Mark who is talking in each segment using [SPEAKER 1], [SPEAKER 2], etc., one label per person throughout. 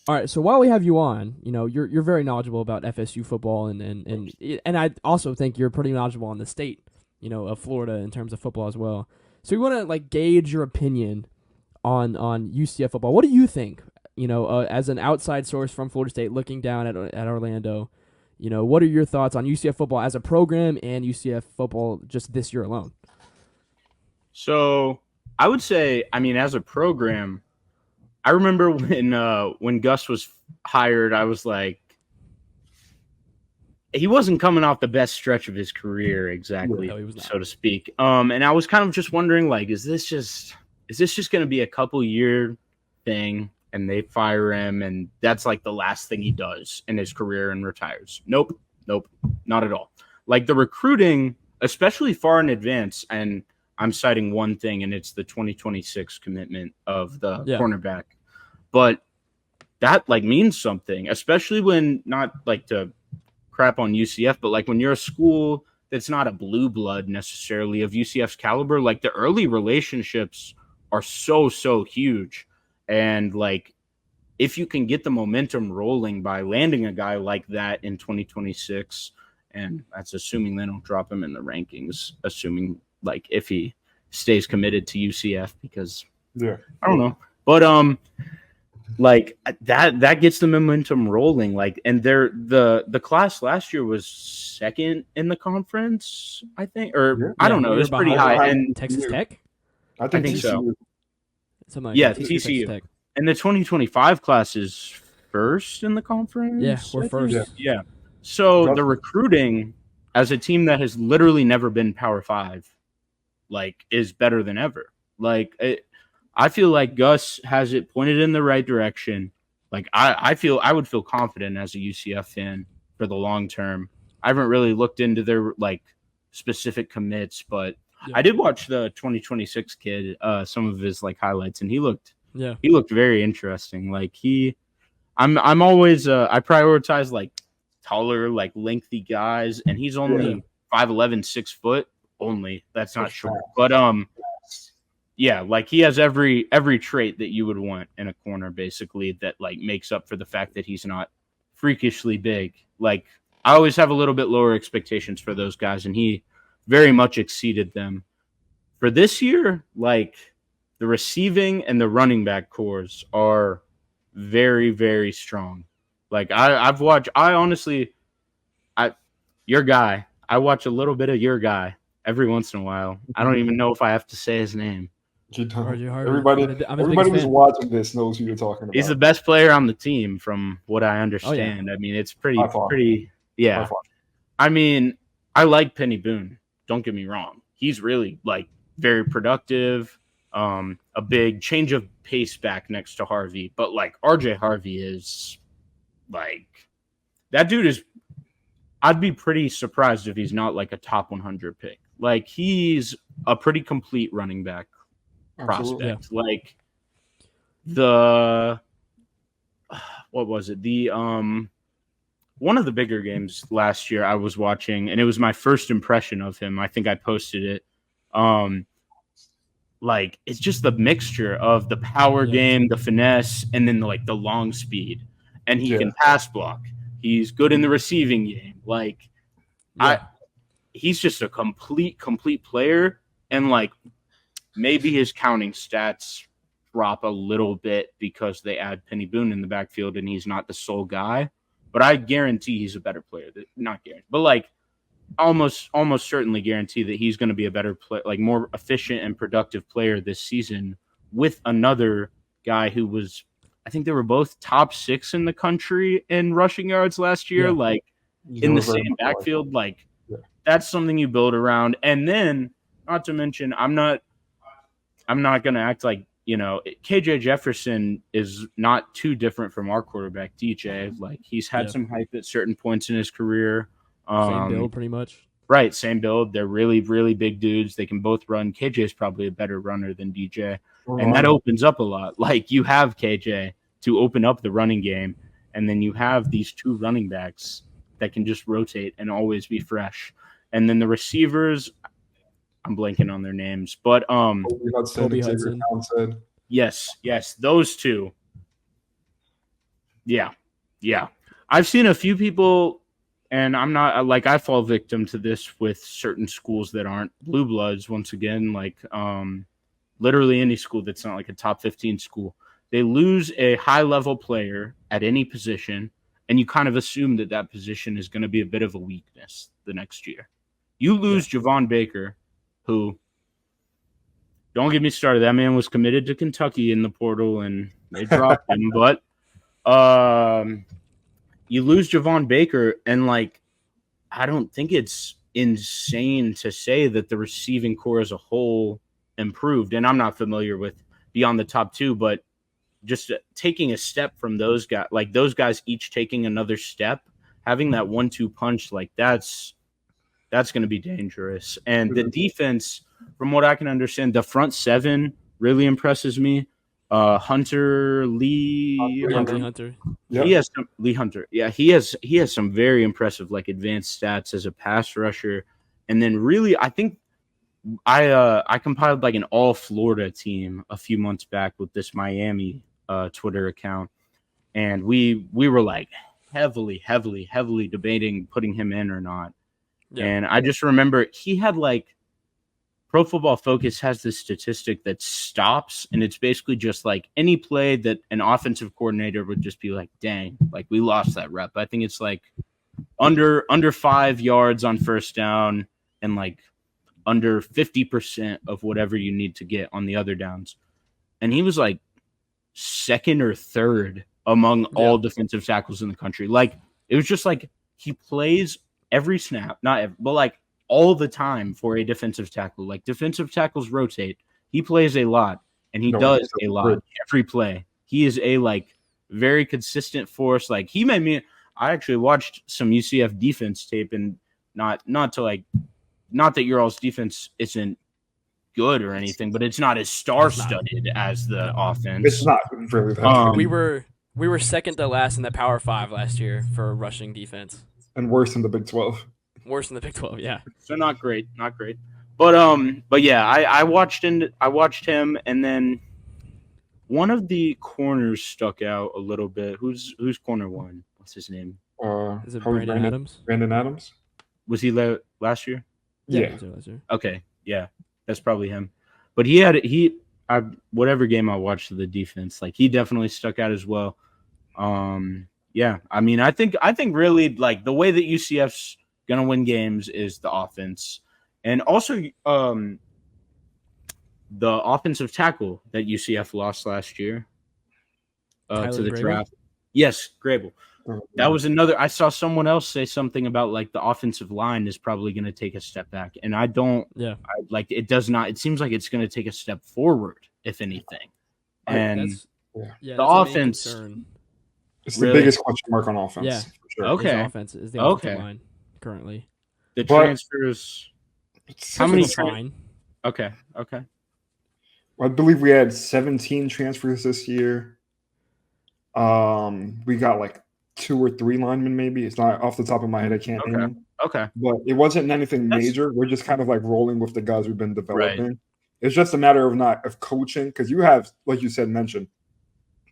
[SPEAKER 1] All right, so while we have you on, you're very knowledgeable about FSU football, and I also think you're pretty knowledgeable on the state, of Florida in terms of football as well. So we want to like gauge your opinion on UCF football. What do you think? As an outside source from Florida State, looking down at Orlando, what are your thoughts on UCF football as a program and UCF football just this year alone?
[SPEAKER 2] So I would say, I mean, as a program, I remember when Gus was hired, I was like, he wasn't coming off the best stretch of his career exactly,
[SPEAKER 1] No, he was not.
[SPEAKER 2] so to speak. And I was kind of just wondering, like, is this just going to be a couple year thing, and they fire him, and that's like the last thing he does in his career and retires? Nope, not at all. Like the recruiting, especially far in advance, and I'm citing one thing, and it's the 2026 commitment of the cornerback. But that like means something, especially when not like to crap on UCF, but like when you're a school that's not a blue blood necessarily of UCF's caliber, like the early relationships are so huge. And like if you can get the momentum rolling by landing a guy like that in 2026, and that's assuming they don't drop him in the rankings, assuming like if he stays committed to UCF, because I don't know. But like that gets the momentum rolling. Like, and the class last year was second in the conference, I think, or I don't know, it was pretty high. And
[SPEAKER 1] Texas Tech,
[SPEAKER 2] I think so.
[SPEAKER 1] Something like that.
[SPEAKER 2] TCU. Tech. And the 2025 class is first in the conference.
[SPEAKER 1] Yeah, we're first.
[SPEAKER 2] Yeah. So the recruiting as a team that has literally never been Power 5, like, is better than ever. Like, I feel like Gus has it pointed in the right direction. Like, I would feel confident as a UCF fan for the long term. I haven't really looked into their like specific commits, but I did watch the 2026 kid, some of his like highlights, and he looked very interesting. Like I'm always I prioritize like taller, like lengthy guys, and he's only 5'11", 6 foot only. That's not short, but yeah, like he has every trait that you would want in a corner, basically, that like makes up for the fact that he's not freakishly big. Like I always have a little bit lower expectations for those guys, and he very much exceeded them. For this year, like the receiving and the running back cores are very strong. Like I've watched, your guy, I watch a little bit of your guy every once in a while. I don't even know if I have to say his name.
[SPEAKER 3] Everybody who's watching this knows who you're talking about.
[SPEAKER 2] He's the best player on the team, from what I understand. I mean, it's pretty. Yeah. I mean, I like Penny Boone. Don't get me wrong. He's really like very productive. A big change of pace back next to Harvey, but like RJ Harvey is like that dude is. I'd be pretty surprised if he's not like a top 100 pick. Like he's a pretty complete running back prospect. Yeah. Like what was it? The one of the bigger games last year I was watching, and it was my first impression of him. I think I posted it. Like it's just the mixture of the power game, the finesse, and then the long speed. And he can pass block. He's good in the receiving game. Like he's just a complete player. And like maybe his counting stats drop a little bit because they add Penny Boone in the backfield and he's not the sole guy. But I guarantee he's a better player. Not guarantee, but like almost certainly guarantee that he's going to be a better player, like more efficient and productive player this season with another guy who was, I think they were both top 6 in the country in rushing yards last year, like in the same backfield. Like that's something you build around. And then not to mention, I'm not going to act like, KJ Jefferson is not too different from our quarterback, DJ. Like he's had some hype at certain points in his career.
[SPEAKER 1] Same build, pretty much.
[SPEAKER 2] Right, same build. They're really big dudes. They can both run. KJ is probably a better runner than DJ, and that opens up a lot. Like you have KJ to open up the running game, and then you have these 2 running backs that can just rotate and always be fresh. And then the receivers, I'm blanking on their names, but
[SPEAKER 1] Kobe Hudson.
[SPEAKER 2] Yes, those 2. Yeah. I've seen a few people, and I'm not like I fall victim to this with certain schools that aren't blue bloods. Once again, like literally any school that's not like a top 15 school, they lose a high level player at any position, and you kind of assume that position is going to be a bit of a weakness the next year. You lose Javon Baker, who, don't get me started, that man was committed to Kentucky in the portal, and they dropped him. But you lose Javon Baker, and like, I don't think it's insane to say that the receiving core as a whole improved. And I'm not familiar with beyond the top two, but just taking a step from those guys, like those guys each taking another step, having that 1-2 punch, like that's going to be dangerous. And the defense, from what I can understand, the front seven really impresses me. Hunter.
[SPEAKER 1] Yep.
[SPEAKER 2] He has some, Lee Hunter. Yeah, he has some very impressive like advanced stats as a pass rusher. And then really, I think I compiled like an all Florida team a few months back with this Miami Twitter account, and we were like heavily debating putting him in or not. Yeah. And I just remember he had like Pro Football Focus has this statistic that stops, and it's basically just like any play that an offensive coordinator would just be like, dang, like we lost that rep. I think it's like under 5 yards on first down and like under 50% of whatever you need to get on the other downs. And he was like second or third among all defensive tackles in the country. Like it was just like he plays every snap, but like all the time for a defensive tackle. Like defensive tackles rotate. He plays a lot, and he does a lot every play. He is a like very consistent force. Like he made me. I actually watched some UCF defense tape, and not that your all's defense isn't good or anything, but it's not as star-studded as the offense.
[SPEAKER 3] It's not really that.
[SPEAKER 1] We were second to last in the Power 5 last year for rushing defense,
[SPEAKER 3] and worse in the Big 12.
[SPEAKER 1] Worse in the Big 12, yeah.
[SPEAKER 2] So not great. But yeah, I watched him, and then one of the corners stuck out a little bit. Who's corner one? What's his name?
[SPEAKER 1] Is it Brandon Adams?
[SPEAKER 3] Brandon Adams.
[SPEAKER 2] Was he last year?
[SPEAKER 3] Yeah.
[SPEAKER 2] Okay. Yeah, that's probably him. But whatever game I watched of the defense, like he definitely stuck out as well. Yeah. I mean, I think really like the way that UCF's gonna win games is the offense, and also the offensive tackle that UCF lost last year to the draft. Yes, Grable. That was another. I saw someone else say something about like the offensive line is probably going to take a step back, and I don't. Yeah, it does not. It seems like it's going to take a step forward, if anything. And the offense.
[SPEAKER 3] It's the biggest question mark on offense.
[SPEAKER 1] Yeah.
[SPEAKER 3] For sure.
[SPEAKER 2] Okay.
[SPEAKER 1] Offense is the offensive line currently.
[SPEAKER 2] The transfers.
[SPEAKER 1] How many? Fine.
[SPEAKER 2] Okay.
[SPEAKER 3] I believe we had 17 transfers this year. We got like 2 or 3 linemen, maybe. It's not off the top of my head. I can't name them.
[SPEAKER 2] Okay.
[SPEAKER 3] But it wasn't anything major. We're just kind of like rolling with the guys we've been developing. Right. It's just a matter of coaching, because you have, like you said, mentioned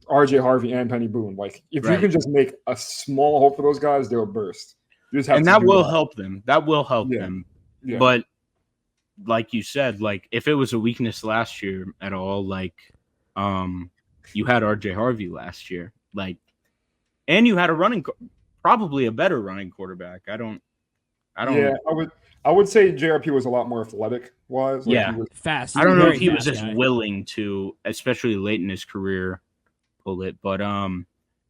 [SPEAKER 3] RJ Harvey and Penny Boone. Like if you can just make a small hole for those guys, they'll burst.
[SPEAKER 2] And that will help them. That will help them. Yeah. But like you said, like if it was a weakness last year at all, like you had RJ Harvey last year, like, and you had probably a better running quarterback. I don't.
[SPEAKER 3] Yeah, I would say JRP was a lot more athletic wise. Like
[SPEAKER 2] yeah,
[SPEAKER 1] fast.
[SPEAKER 2] I don't know if he was just willing to, especially late in his career, pull it. But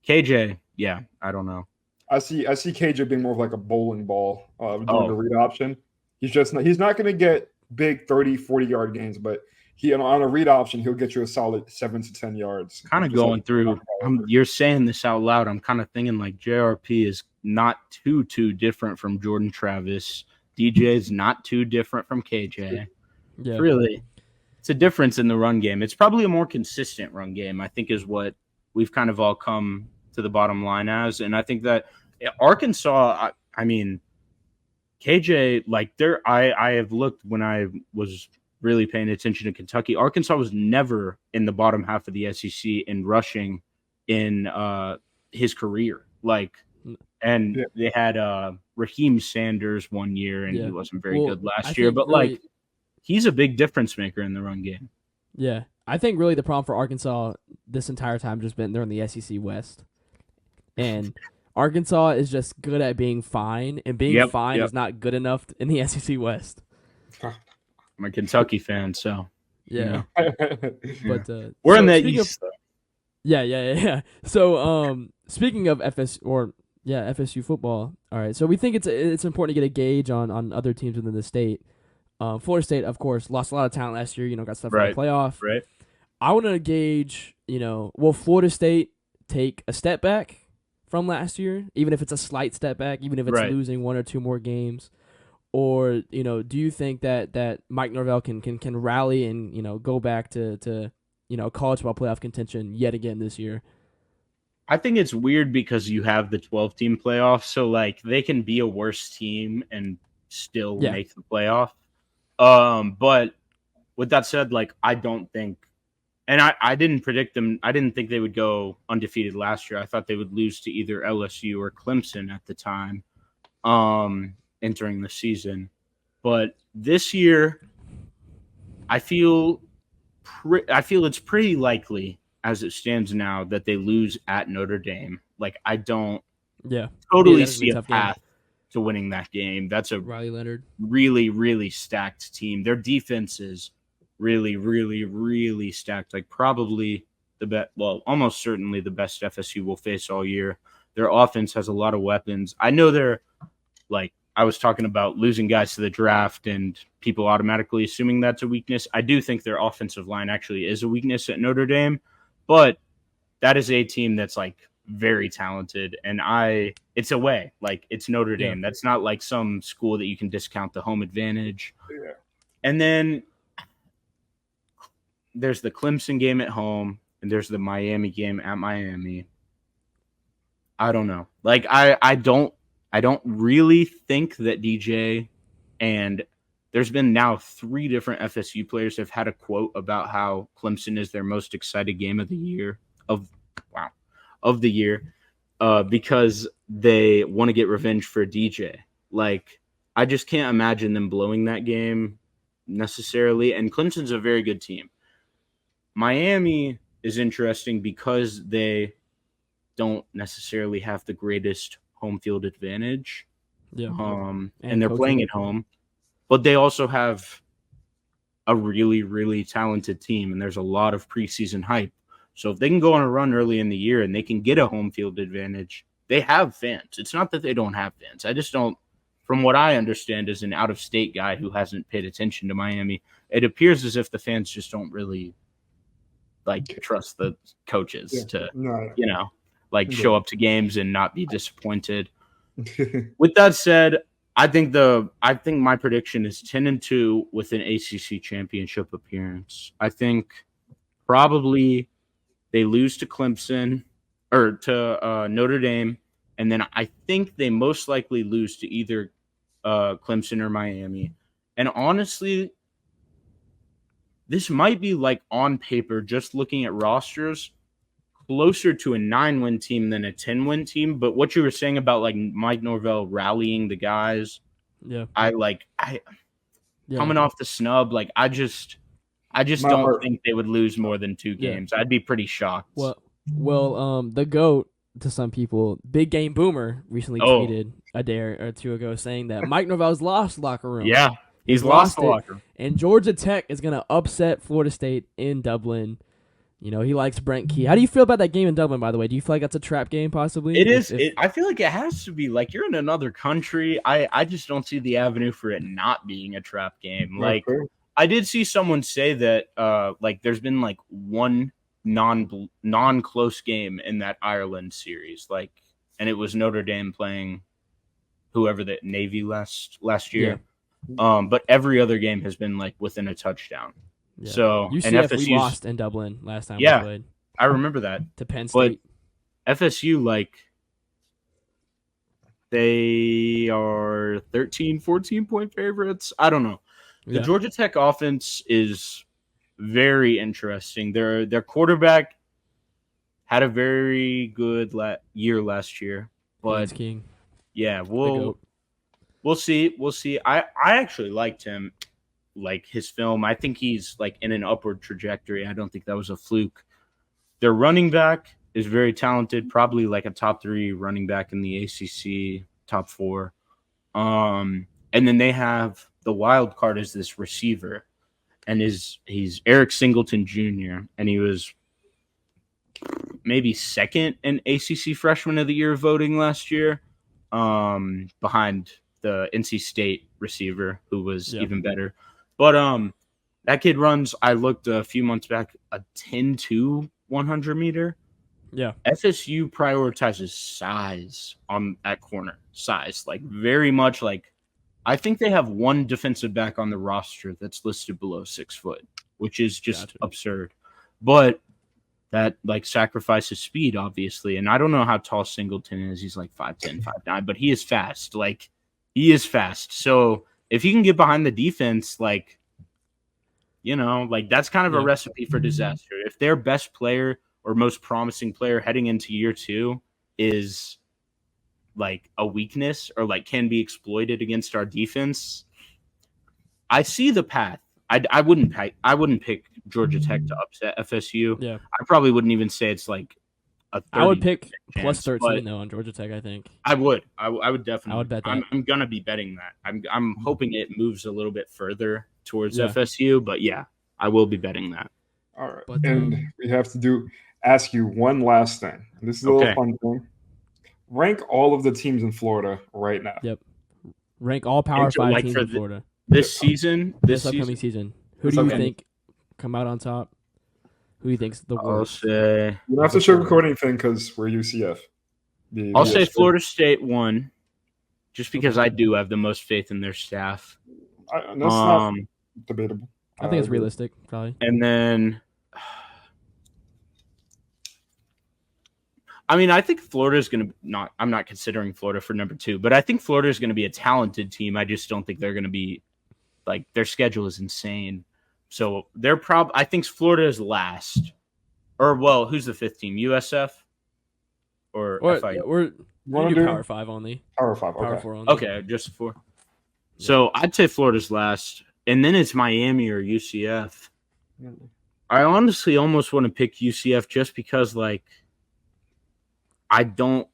[SPEAKER 2] KJ, yeah, I don't know.
[SPEAKER 3] I see KJ being more of like a bowling ball doing the read option. He's not going to get big 30, 40-yard gains, but on a read option, he'll get you a solid 7 to 10 yards.
[SPEAKER 2] Kind of going through. You're saying this out loud. I'm kind of thinking like JRP is not too different from Jordan Travis. DJ is not too different from KJ. Yeah. Really, it's a difference in the run game. It's probably a more consistent run game, I think, is what we've kind of all come to the bottom line as. And I think that Arkansas, I mean, KJ, like I have looked when I was really paying attention to Kentucky. Arkansas was never in the bottom half of the SEC in rushing in his career. And
[SPEAKER 3] Yeah.
[SPEAKER 2] they had Raheem Sanders one year, and he wasn't very good last year. But
[SPEAKER 1] really,
[SPEAKER 2] he's a big difference maker in the run game.
[SPEAKER 1] Yeah, I think really the problem for Arkansas this entire time just been they're in the SEC West, and Arkansas is just good at being fine, and being fine is not good enough in the SEC West.
[SPEAKER 2] I'm a Kentucky fan, so
[SPEAKER 1] yeah. But
[SPEAKER 2] we're in the East.
[SPEAKER 1] Yeah. So speaking of FSU football. All right, so we think it's important to get a gauge on other teams within the state. Florida State, of course, lost a lot of talent last year. Got stuff in the playoff.
[SPEAKER 2] Right.
[SPEAKER 1] I want to gauge. Will Florida State take a step back from last year, even if it's a slight step back, even if it's losing one or two more games, or do you think that Mike Norvell can rally and go back to college ball playoff contention yet again this year?
[SPEAKER 2] I think it's weird because you have the 12-team playoff, so they can be a worse team and still make the playoff. But with that said, I don't think, and I didn't predict them. I didn't think they would go undefeated last year. I thought they would lose to either LSU or Clemson at the time, entering the season. But this year, I feel it's pretty likely as it stands now that they lose at Notre Dame. I don't totally see a path to winning that game. That's a
[SPEAKER 1] Riley Leonard
[SPEAKER 2] really, really stacked team. Their defense is really, really, really stacked. Probably the best, almost certainly the best FSU will face all year. Their offense has a lot of weapons. I know they're I was talking about losing guys to the draft and people automatically assuming that's a weakness. I do think their offensive line actually is a weakness at Notre Dame, but that is a team that's very talented, and it's away. It's Notre Dame.
[SPEAKER 1] Yeah.
[SPEAKER 2] That's not some school that you can discount the home advantage.
[SPEAKER 3] Yeah.
[SPEAKER 2] And then there's the Clemson game at home, and there's the Miami game at Miami. I don't know. I don't really think that DJ, and there's been now 3 different FSU players have had a quote about how Clemson is their most excited game of the year because they want to get revenge for DJ. I just can't imagine them blowing that game necessarily. And Clemson's a very good team. Miami is interesting because they don't necessarily have the greatest home field advantage.
[SPEAKER 1] Yeah.
[SPEAKER 2] And they're playing at home, but they also have a really, really talented team, and there's a lot of preseason hype. So if they can go on a run early in the year and they can get a home field advantage, they have fans. It's not that they don't have fans. I just don't, from what I understand as an out-of-state guy who hasn't paid attention to Miami, it appears as if the fans just don't really trust the coaches to show up to games and not be disappointed. With that said, I think my prediction is 10-2 with an ACC championship appearance. I think probably they lose to Clemson or to Notre Dame, and then I think they most likely lose to either Clemson or Miami. And honestly, this might be on paper, just looking at rosters, closer to a 9-win team than a 10-win team. But what you were saying about Mike Norvell rallying the guys, coming off the snub, I just don't think they would lose more than 2 games. I'd be pretty shocked.
[SPEAKER 1] Well, the GOAT to some people, Big Game Boomer, recently tweeted a day or 2 ago saying that Mike Norvell's lost locker room.
[SPEAKER 2] Yeah, he's lost the locker room.
[SPEAKER 1] And Georgia Tech is going to upset Florida State in Dublin. He likes Brent Key. How do you feel about that game in Dublin, by the way? Do you feel like that's a trap game, possibly?
[SPEAKER 2] It is. I feel like it has to be. You're in another country. I just don't see the avenue for it not being a trap game. I did see someone say that, there's been, one non-close game in that Ireland series. And it was Notre Dame playing whoever the Navy last year. Yeah. But every other game has been,
[SPEAKER 1] within
[SPEAKER 2] a touchdown.
[SPEAKER 1] Yeah.
[SPEAKER 2] So
[SPEAKER 1] UCF, we lost in Dublin last time we played.
[SPEAKER 2] I remember that.
[SPEAKER 1] To Penn State.
[SPEAKER 2] But FSU, they are 13, 14-point favorites. I don't know. The Georgia Tech offense is very interesting. Their quarterback Had a very good year last year, but
[SPEAKER 1] King.
[SPEAKER 2] Yeah, we'll see. We'll see. I actually liked him, like his film. I think he's like in an upward trajectory. I don't think that was a fluke. Their running back is very talented, probably like a top 3 running back in the ACC, top 4. And then they have the wild card is this receiver, and he's Eric Singleton Jr. and he was maybe second in ACC Freshman of the Year voting last year, behind the NC State receiver who was even better. But that kid runs, I looked a few months back, a 10-2 100 meter.
[SPEAKER 1] Yeah.
[SPEAKER 2] FSU prioritizes size at corner. Size, like very much like I think they have one defensive back on the roster that's listed below 6 foot, which is just absurd. But that like sacrifices speed, obviously. And I don't know how tall Singleton is. He's like 5'10", 5'9", but he is fast. Like he is fast. So if he can get behind the defense, like, you know, like that's kind of a recipe for disaster. If their best player or most promising player heading into year 2 is like a weakness or like can be exploited against our defense, I see the path. I wouldn't pick Georgia Tech to upset FSU.
[SPEAKER 1] Yeah,
[SPEAKER 2] I probably wouldn't even say it's like a 30.
[SPEAKER 1] I would pick
[SPEAKER 2] chance,
[SPEAKER 1] plus 13 though on Georgia Tech. I think
[SPEAKER 2] I would. I would definitely.
[SPEAKER 1] I would bet that.
[SPEAKER 2] I'm gonna be betting that. I'm hoping it moves a little bit further towards FSU, but yeah, I will be betting that.
[SPEAKER 3] All right, but, and we have to ask you one last thing. This is a little fun thing. Rank all of the teams in Florida right now.
[SPEAKER 1] Yep. Rank all Power 5 teams in Florida.
[SPEAKER 2] This season,
[SPEAKER 1] this upcoming season. Who do you think come out on top? Who do you think's the worst?
[SPEAKER 2] I'll say
[SPEAKER 3] you don't have to sugarcoat anything because we're UCF.
[SPEAKER 2] I'll say Florida State won, just because I do have the most faith in their staff.
[SPEAKER 3] That's not debatable.
[SPEAKER 1] I think it's realistic, probably.
[SPEAKER 2] And then, I mean, I think Florida is going to not. I'm not considering Florida for number 2, but I think Florida is going to be a talented team. I just don't think they're going to be. Like their schedule is insane, so they're I think Florida is last, or well, who's the 5th team? USF or FIU?
[SPEAKER 1] We're do Power 5 only.
[SPEAKER 3] Power 5, okay.
[SPEAKER 1] Power 4 only.
[SPEAKER 2] Okay, just 4. Yeah. So I'd say Florida's last, and then it's Miami or UCF. I honestly almost want to pick UCF just because, like, I don't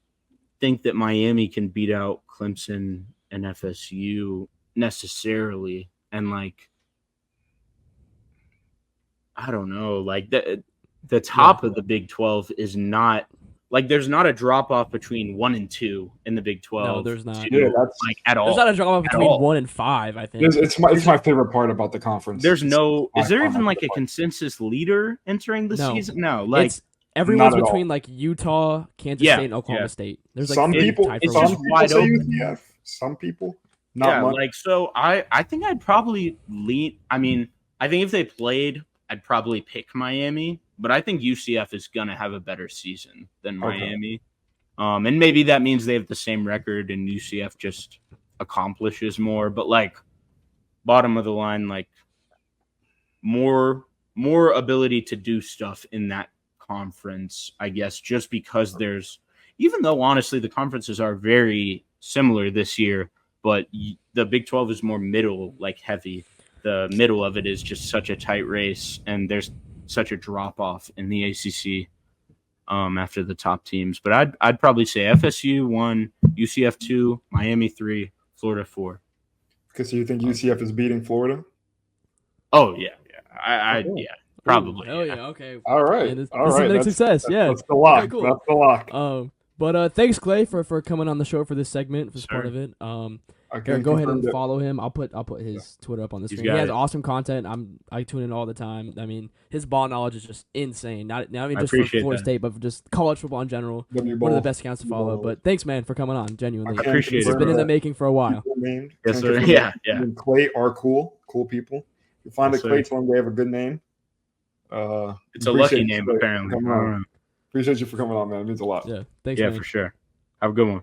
[SPEAKER 2] think that Miami can beat out Clemson and FSU necessarily. And like, I don't know, like the top of the Big 12 is not like there's not a drop off between 1 and 2 in the Big 12.
[SPEAKER 1] No, there's not.
[SPEAKER 3] Yeah, that's
[SPEAKER 2] like at all.
[SPEAKER 1] There's not a drop off between 1 and 5. I think
[SPEAKER 3] it's my favorite part about the conference.
[SPEAKER 2] There's no. Is there even like a consensus leader entering the season? No, like
[SPEAKER 1] everyone's between like Utah, Kansas State, and Oklahoma State. There's like
[SPEAKER 3] some people.
[SPEAKER 2] It's just wide open.
[SPEAKER 3] UCF. Some people. Not much.
[SPEAKER 2] Like so I think I'd probably lean. I mean, I think if they played, I'd probably pick Miami, but I think UCF is gonna have a better season than Miami. And maybe that means they have the same record and UCF just accomplishes more. But like bottom of the line, like more ability to do stuff in that conference, I guess, just because even though honestly the conferences are very similar this year. But the Big 12 is more middle, like heavy. The middle of it is just such a tight race, and there's such a drop off in the ACC after the top teams. But I'd probably say FSU 1, UCF 2, Miami 3, Florida 4.
[SPEAKER 3] Because you think UCF is beating Florida?
[SPEAKER 2] Oh yeah. Yeah, probably.
[SPEAKER 1] Oh yeah, okay.
[SPEAKER 3] All right,
[SPEAKER 1] this is a big success.
[SPEAKER 3] That's the lock.
[SPEAKER 1] Okay, cool.
[SPEAKER 3] That's the lock.
[SPEAKER 1] But thanks, Clay, for coming on the show for this segment, for this part of it. Eric, go ahead and follow him. I'll put his Twitter up on the screen. He has awesome content. I tune in all the time. I mean, his ball knowledge is just insane. Not even just for Florida State, but for just college football in general. One of the best accounts to follow. But thanks, man, for coming on. Genuinely,
[SPEAKER 2] I appreciate it.
[SPEAKER 1] It's been in the making for a while.
[SPEAKER 2] Yes, sir. Yeah.
[SPEAKER 3] Clay are cool people. You find a Clay, tell them they have a good name.
[SPEAKER 2] It's a lucky name, apparently.
[SPEAKER 3] Appreciate you for coming on, man. It means a lot.
[SPEAKER 1] Yeah, thanks. Man.
[SPEAKER 2] For sure. Have a good one.